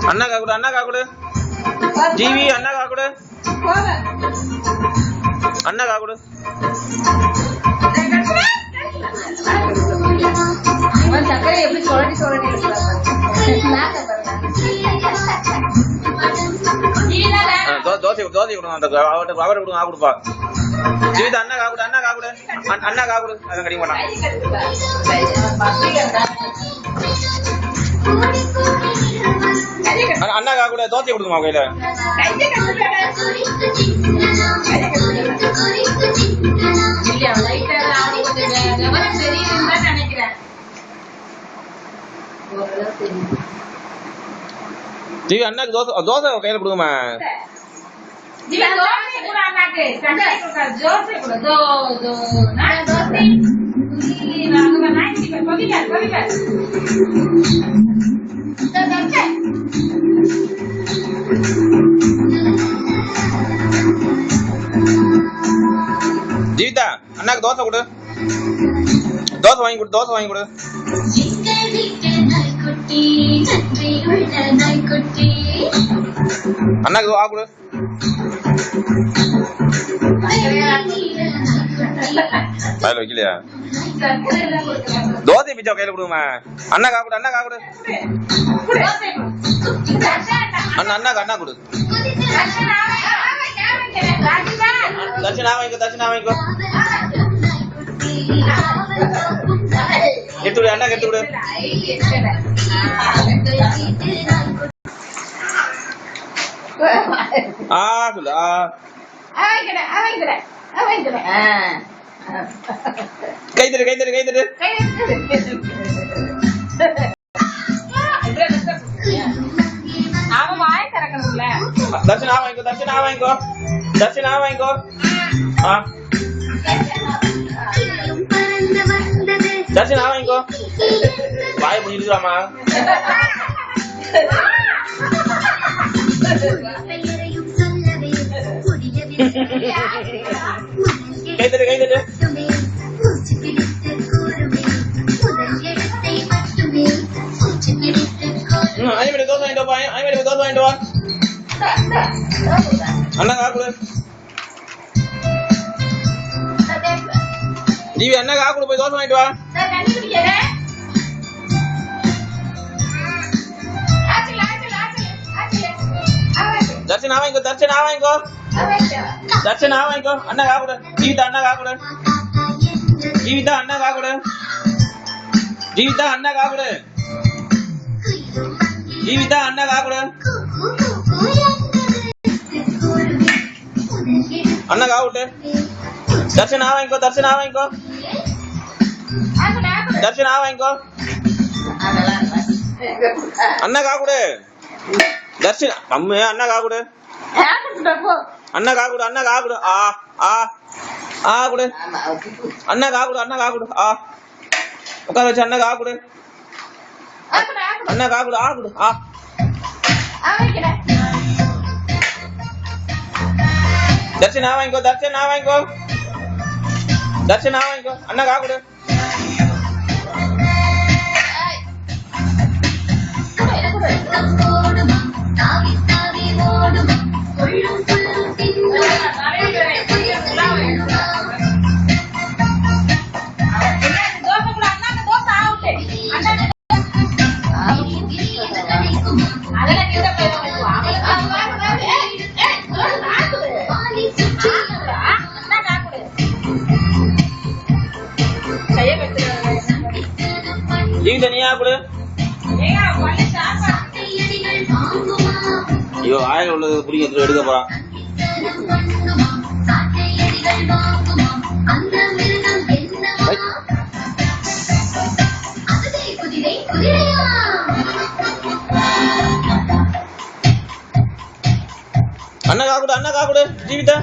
அண்ணா காக்குடு அண்ணா காக்குடு GV அண்ணா காக்குடு அண்ணா காக்குடு சக்கரை எப்படி சொல்லி தோசை கொடுங்க அவரை கொடுங்க கொடுப்பா ஜீவிதா அண்ணா காக்குடு அண்ணா காக்குடு அண்ணா காக்குடு அதான் கிடைக்க மாட்டான் அண்ணா காக்குடு தோசை கொடுக்குமா கையில ஜீவி அண்ணாக்கு தோசை கையில கொடுக்குமா ஜீவிதா அண்ணாக்கு தோசை கொடு தோசை வாங்கி கொடு தோசை வாங்கி கொடு அண்ணாக்கு ஆ கொடு கையில வைக்கலையா தோசை பிச்சா கையில கொடுக்குமா அண்ணா காக்குடு அண்ணா காக்குடு அண்ணா அண்ணாக்கு அண்ணா கொடு தர்ஷனா வாங்கிக்கோ தர்ஷனா வாங்கிக்கோ எடுத்து விடு அண்ணா எடுத்து விடு ஆ சொல்லு கை தரு கை தரு கை தரு தர்ஷனா வாங்கிக்கோ தர்ஷனா வாங்கிக்கோ தர்ஷனா வாங்கிக்கோ தர்ஷனா வாங்கிக்கோ வாய முடிஞ்சிருக்காமா கை தரு கை தரு ஐம்பது தோசை வாங்கிட்டு வா ஐம்பது தோசை வாங்கிட்டு வா அண்ணா காக்குடு ஜீவி அண்ணா காக்குடு போய் தோசை வாங்கிட்டு வா தர்ஷனா வாங்கிக்கோ தர்ஷனா வாங்கிக்கோ தர்ஷனா வாங்கிக்கோ அண்ணா காக்குடு ஜீவிதா அண்ணா காக்குடு ஜீவிதா அண்ணா காக்குடு ஜீவிதா அண்ணா காக்குடு ஜீவிதா அண்ணா காக்குடு அண்ணா காவுட்டு தர்ஷனா வாங்கிக்கோ தர்ஷனா வாங்கிக்கோ தர்ஷனா வாங்கிக்கோ அண்ணா காக்குடு தர்ஷனா அம்மே அண்ணா காக்குடு அண்ணா காக்குடு அண்ணா காக்குடு ஆ ஆ ஆ குடு அண்ணா காக்குடு அண்ணா காக்குடு ஆ உட்கார வச்சு அண்ணா காக்குடு அண்ணா காக்குடு ஆ குடு ஆ தர்ஷனா வாங்கிக்கோ தர்ஷனா வாங்கிக்கோ தர்ஷனா வாங்கிக்கோ அண்ணா காக்குடு தனியா கொடு ஐயோ ஆயில் உள்ளது பிடிக்க எடுக்க போறான் அண்ணா காக்குடு ஜீவிதா